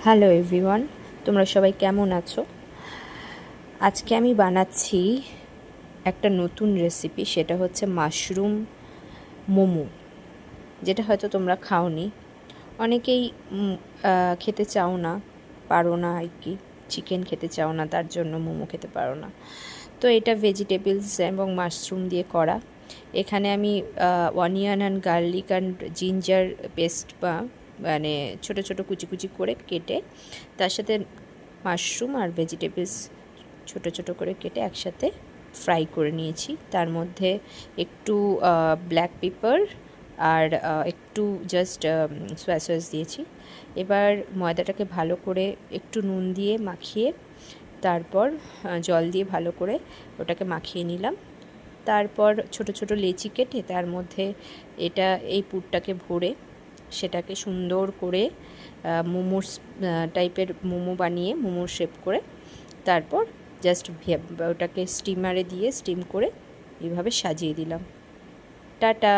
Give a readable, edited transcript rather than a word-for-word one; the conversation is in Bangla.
হ্যালো এভরিওয়ান, তোমরা সবাই কেমন আছো? আজকে আমি বানাচ্ছি একটা নতুন রেসিপি, সেটা হচ্ছে মাশরুম মোমো, যেটা হয়তো তোমরা খাওনি। অনেকেই খেতে চাও না, পারো না আর কি, চিকেন খেতে চাও না, তার জন্য মোমো খেতে পারো না। তো এটা ভেজিটেবলস এবং মাশরুম দিয়ে করা। এখানে আমি onion and garlic and ginger paste মানে ছোটো ছোটো কুচি কুচি করে কেটে, তার সাথে মাশরুম আর ভেজিটেবলস ছোটো ছোটো করে কেটে একসাথে ফ্রাই করে নিয়েছি। তার মধ্যে একটু ব্ল্যাক পেপার আর একটু জাস্ট সয়া সস দিয়েছি। এবার ময়দাটাকে ভালো করে একটু নুন দিয়ে মাখিয়ে, তারপর জল দিয়ে ভালো করে ওটাকে মাখিয়ে নিলাম। তারপর ছোট ছোট লেচি কেটে তার মধ্যে এই পুরটাকে ভরে সেটাকে সুন্দর করে মোমোর টাইপের মোমো বানিয়ে, মোমোর শেপ করে, তারপর জাস্ট ওটাকে স্টিমারে দিয়ে স্টিম করে এইভাবে সাজিয়ে দিলাম। টাটা।